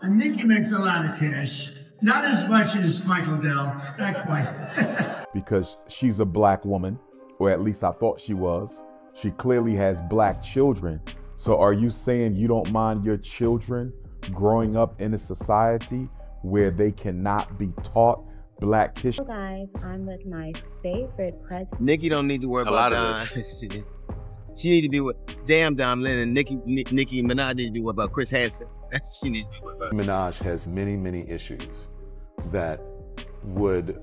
Nicki makes a lot of cash. Not as much as Michael Dell, not quite. Because she's a black woman, or at least I thought she was. She clearly has black children. So are you saying you don't mind your children growing up in a society where they cannot be taught black history? Hello guys, I'm with my favorite president. Nicki don't need to worry about Don. She need to be with damn Don Lennon. Nicki Minaj need to be worried about Chris Hansen. She needs to be worried about. Minaj has many, many issues that would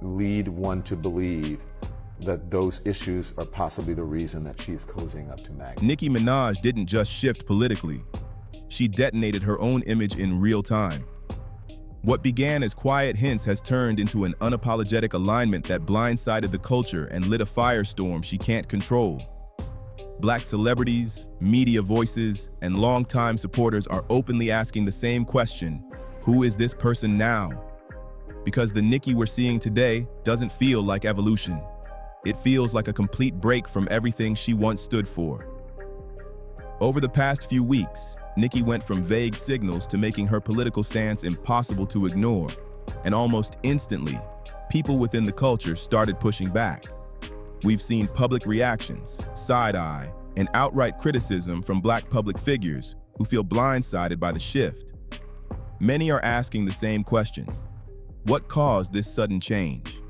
lead one to believe that those issues are possibly the reason that she is cozying up to MAGA. Nicki Minaj didn't just shift politically. She detonated her own image in real time. What began as quiet hints has turned into an unapologetic alignment that blindsided the culture and lit a firestorm she can't control. Black celebrities, media voices, and longtime supporters are openly asking the same question: who is this person now? Because the Nicki we're seeing today doesn't feel like evolution. It feels like a complete break from everything she once stood for. Over the past few weeks, Nicki went from vague signals to making her political stance impossible to ignore, and almost instantly, people within the culture started pushing back. We've seen public reactions, side-eye, and outright criticism from Black public figures who feel blindsided by the shift. Many are asking the same question: what caused this sudden change?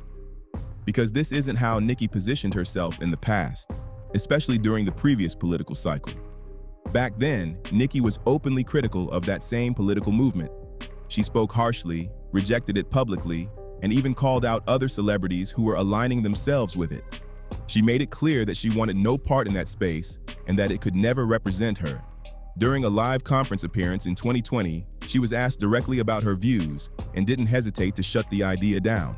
Because this isn't how Nicki positioned herself in the past, especially during the previous political cycle. Back then, Nicki was openly critical of that same political movement. She spoke harshly, rejected it publicly, and even called out other celebrities who were aligning themselves with it. She made it clear that she wanted no part in that space and that it could never represent her. During a live conference appearance in 2020, she was asked directly about her views and didn't hesitate to shut the idea down.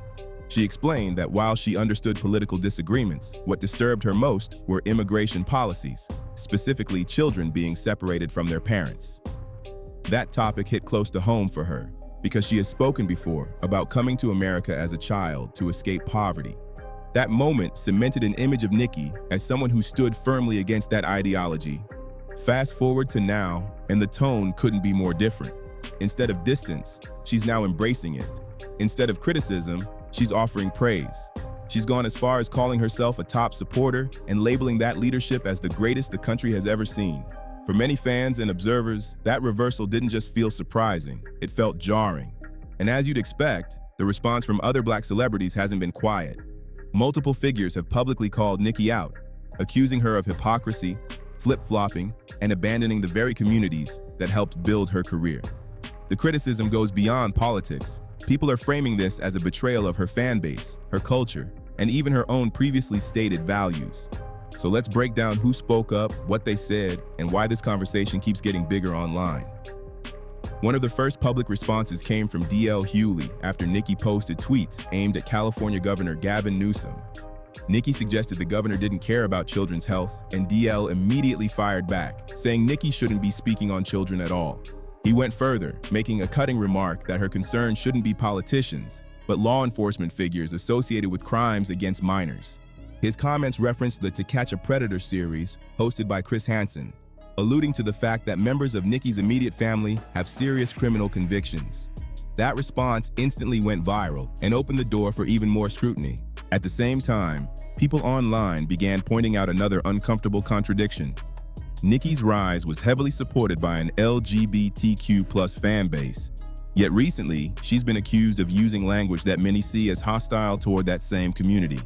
She explained that while she understood political disagreements, what disturbed her most were immigration policies, specifically children being separated from their parents. That topic hit close to home for her because she has spoken before about coming to America as a child to escape poverty. That moment cemented an image of Nicki as someone who stood firmly against that ideology. Fast forward to now, and the tone couldn't be more different. Instead of distance, she's now embracing it. Instead of criticism, she's offering praise. She's gone as far as calling herself a top supporter and labeling that leadership as the greatest the country has ever seen. For many fans and observers, that reversal didn't just feel surprising, it felt jarring. And as you'd expect, the response from other Black celebrities hasn't been quiet. Multiple figures have publicly called Nicki out, accusing her of hypocrisy, flip-flopping, and abandoning the very communities that helped build her career. The criticism goes beyond politics. People are framing this as a betrayal of her fan base, her culture, and even her own previously stated values. So let's break down who spoke up, what they said, and why this conversation keeps getting bigger online. One of the first public responses came from D.L. Hughley after Nicki posted tweets aimed at California Governor Gavin Newsom. Nicki suggested the governor didn't care about children's health, and DL immediately fired back, saying Nicki shouldn't be speaking on children at all. He went further, making a cutting remark that her concern shouldn't be politicians, but law enforcement figures associated with crimes against minors. His comments referenced the To Catch a Predator series hosted by Chris Hansen, alluding to the fact that members of Nicki's immediate family have serious criminal convictions. That response instantly went viral and opened the door for even more scrutiny. At the same time, people online began pointing out another uncomfortable contradiction. Nicki's rise was heavily supported by an LGBTQ+ fan base. Yet recently, she's been accused of using language that many see as hostile toward that same community.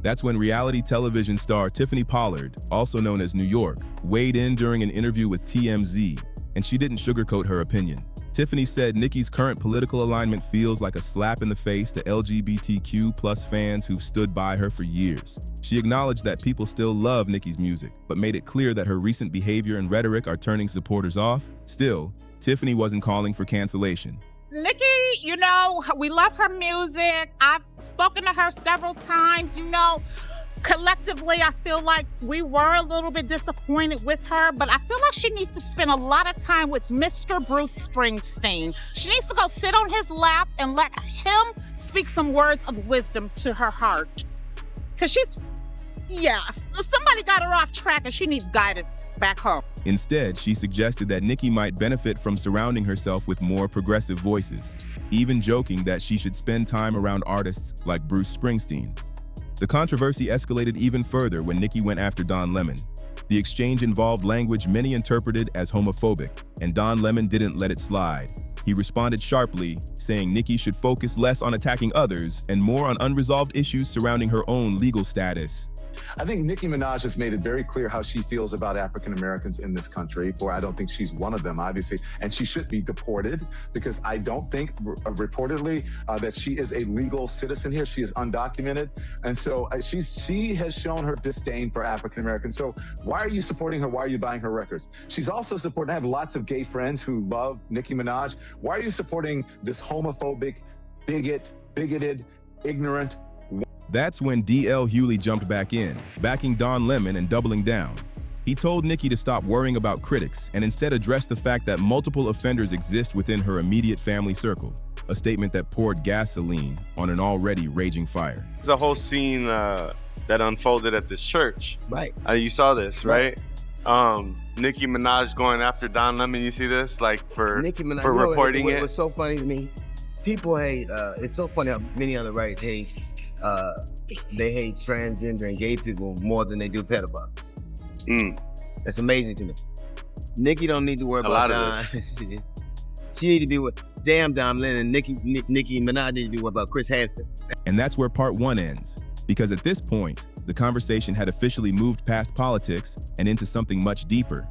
That's when reality television star Tiffany Pollard, also known as New York, weighed in during an interview with TMZ, and she didn't sugarcoat her opinion. Tiffany said Nicki's current political alignment feels like a slap in the face to LGBTQ+ fans who've stood by her for years. She acknowledged that people still love Nicki's music, but made it clear that her recent behavior and rhetoric are turning supporters off. Still, Tiffany wasn't calling for cancellation. Nicki, you know, we love her music. I've spoken to her several times, you know. Collectively, I feel like we were a little bit disappointed with her, but I feel like she needs to spend a lot of time with Mr. Bruce Springsteen. She needs to go sit on his lap and let him speak some words of wisdom to her heart. Because she's Yes, somebody got her off track and she needs guidance back home. Instead, she suggested that Nicki might benefit from surrounding herself with more progressive voices, even joking that she should spend time around artists like Bruce Springsteen. The controversy escalated even further when Nicki went after Don Lemon. The exchange involved language many interpreted as homophobic, and Don Lemon didn't let it slide. He responded sharply, saying Nicki should focus less on attacking others and more on unresolved issues surrounding her own legal status. I think Nicki Minaj has made it very clear how she feels about African Americans in this country, for I don't think she's one of them, obviously, and she should be deported because I don't think, reportedly, that she is a legal citizen here. She is undocumented, and so she has shown her disdain for African Americans. So why are you supporting her? Why are you buying her records? She's also supporting, I have lots of gay friends who love Nicki Minaj. Why are you supporting this homophobic, bigoted, ignorant? That's when D.L. Hewley jumped back in, backing Don Lemon and doubling down. He told Nicki to stop worrying about critics and instead address the fact that multiple offenders exist within her immediate family circle, a statement that poured gasoline on an already raging fire. There's a whole scene that unfolded at this church. Right. You saw this, right? Nicki Minaj going after Don Lemon. You see this, like for Nicki Minaj, for reporting it it. was so funny to me. People hate. It's so funny how many on the right hate. They hate transgender and gay people more than they do pedophiles. That's amazing to me. Nicki don't need to worry about Don. She need to be with Don Lemon. Nicki Minaj need to be worried about Chris Hansen. And that's where part one ends, because at this point, the conversation had officially moved past politics and into something much deeper.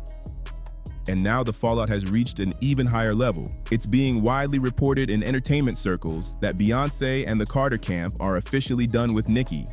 And now the fallout has reached an even higher level. It's being widely reported in entertainment circles that Beyoncé and the Carter camp are officially done with Nicki.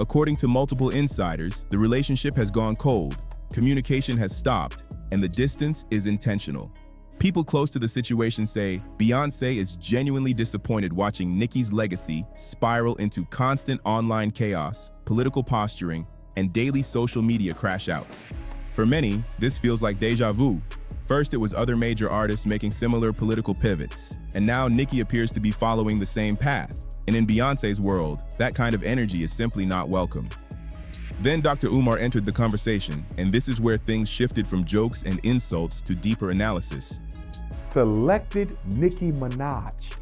According to multiple insiders, the relationship has gone cold, communication has stopped, and the distance is intentional. People close to the situation say Beyoncé is genuinely disappointed watching Nicki's legacy spiral into constant online chaos, political posturing, and daily social media crash outs. For many, this feels like deja vu. First, it was other major artists making similar political pivots, and now Nicki appears to be following the same path. And in Beyoncé's world, that kind of energy is simply not welcome. Then Dr. Umar entered the conversation, and this is where things shifted from jokes and insults to deeper analysis. Selected Nicki Minaj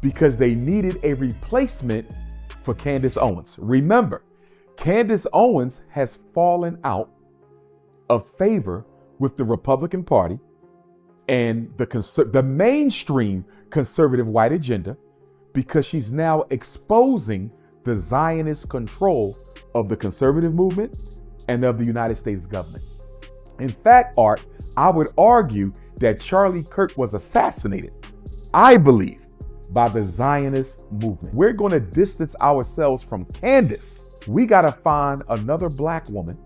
because they needed a replacement for Candace Owens. Remember, Candace Owens has fallen out of favor with the Republican Party and the mainstream conservative white agenda because she's now exposing the Zionist control of the conservative movement and of the United States government. In fact, Art, I would argue that Charlie Kirk was assassinated, I believe, by the Zionist movement. We're going to distance ourselves from Candace. We got to find another black woman.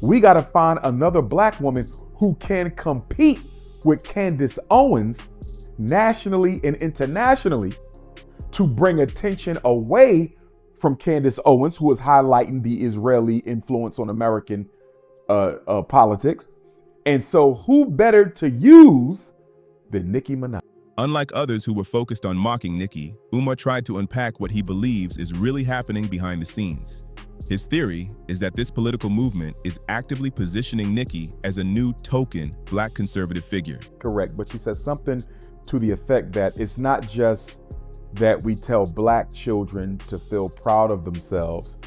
We got to find another black woman who can compete with Candace Owens nationally and internationally to bring attention away from Candace Owens, who is highlighting the Israeli influence on American politics. And so who better to use than Nicki Minaj? Unlike others who were focused on mocking Nicki, Umar tried to unpack what he believes is really happening behind the scenes. His theory is that this political movement is actively positioning Nicki as a new token black conservative figure. Correct, but she said something to the effect that it's not just that we tell black children to feel proud of themselves,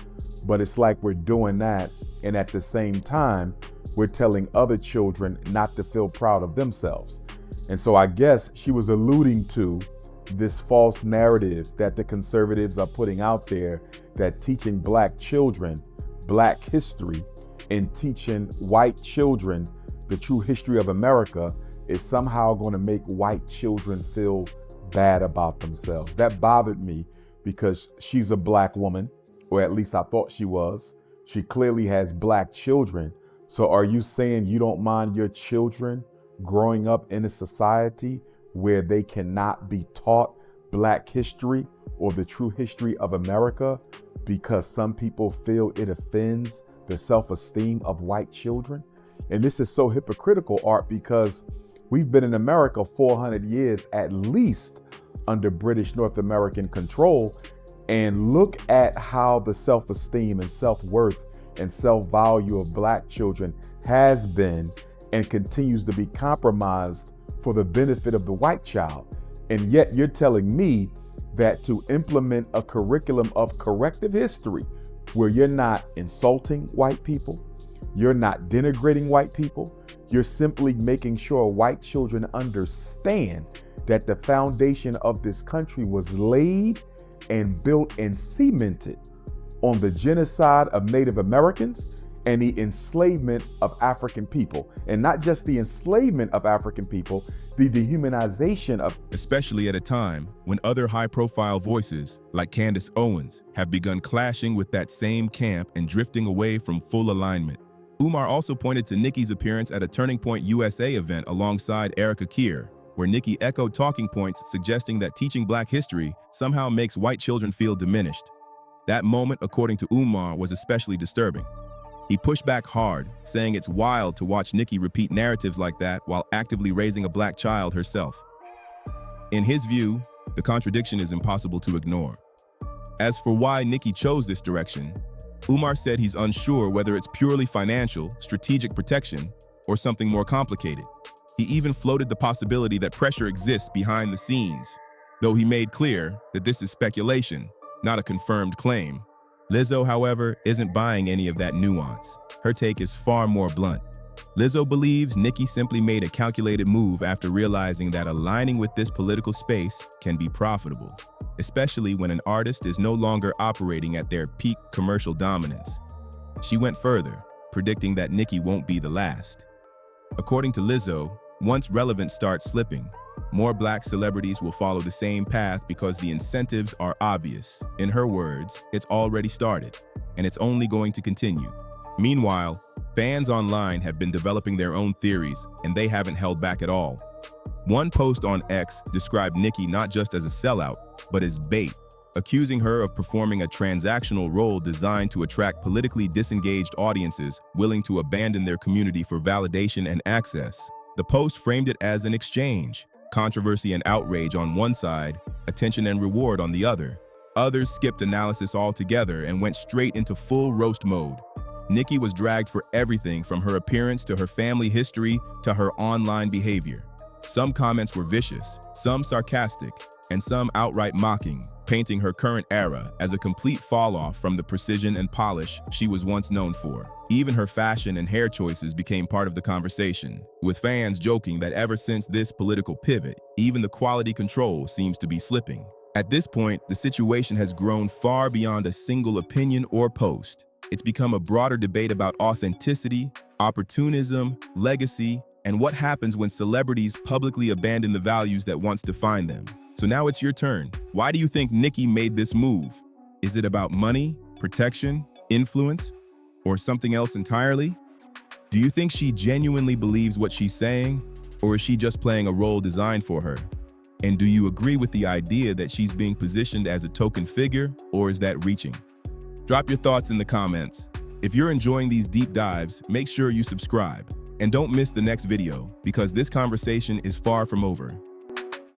but it's like we're doing that, and at the same time, we're telling other children not to feel proud of themselves. And so I guess she was alluding to this false narrative that the conservatives are putting out there, that teaching black children black history and teaching white children the true history of America is somehow going to make white children feel bad about themselves. That bothered me because she's a black woman, or at least I thought she was. She clearly has black children. So are you saying you don't mind your children growing up in a society where they cannot be taught black history or the true history of America because some people feel it offends the self-esteem of white children? And this is so hypocritical, Art, because we've been in America 400 years at least under British North American control. And look at how the self-esteem and self-worth and self-value of black children has been and continues to be compromised for the benefit of the white child. And yet you're telling me that to implement a curriculum of corrective history where you're not insulting white people, you're not denigrating white people, you're simply making sure white children understand that the foundation of this country was laid and built and cemented on the genocide of Native Americans and the enslavement of African people. And not just the enslavement of African people, the dehumanization of... Especially at a time when other high-profile voices, like Candace Owens, have begun clashing with that same camp and drifting away from full alignment. Umar also pointed to Nicki's appearance at a Turning Point USA event alongside Erica Keir, where Nicki echoed talking points suggesting that teaching black history somehow makes white children feel diminished. That moment, according to Umar, was especially disturbing. He pushed back hard, saying it's wild to watch Nicki repeat narratives like that while actively raising a black child herself. In his view, the contradiction is impossible to ignore. As for why Nicki chose this direction, Umar said he's unsure whether it's purely financial, strategic protection, or something more complicated. He even floated the possibility that pressure exists behind the scenes, though he made clear that this is speculation, not a confirmed claim. Lizzo, however, isn't buying any of that nuance. Her take is far more blunt. Lizzo believes Nicki simply made a calculated move after realizing that aligning with this political space can be profitable, especially when an artist is no longer operating at their peak commercial dominance. She went further, predicting that Nicki won't be the last. According to Lizzo, once relevance starts slipping, more black celebrities will follow the same path because the incentives are obvious. In her words, it's already started, and it's only going to continue. Meanwhile, fans online have been developing their own theories, and they haven't held back at all. One post on X described Nicki not just as a sellout, but as bait, accusing her of performing a transactional role designed to attract politically disengaged audiences willing to abandon their community for validation and access. The post framed it as an exchange, controversy and outrage on one side, attention and reward on the other. Others skipped analysis altogether and went straight into full roast mode. Nicki was dragged for everything from her appearance to her family history to her online behavior. Some comments were vicious, some sarcastic, and some outright mocking, painting her current era as a complete fall-off from the precision and polish she was once known for. Even her fashion and hair choices became part of the conversation, with fans joking that ever since this political pivot, even the quality control seems to be slipping. At this point, the situation has grown far beyond a single opinion or post. It's become a broader debate about authenticity, opportunism, legacy, and what happens when celebrities publicly abandon the values that once defined them. So now it's your turn. Why do you think Nicki made this move? Is it about money, protection, influence, or something else entirely? Do you think she genuinely believes what she's saying, or is she just playing a role designed for her? And do you agree with the idea that she's being positioned as a token figure, or is that reaching? Drop your thoughts in the comments. If you're enjoying these deep dives, make sure you subscribe. And don't miss the next video, because this conversation is far from over.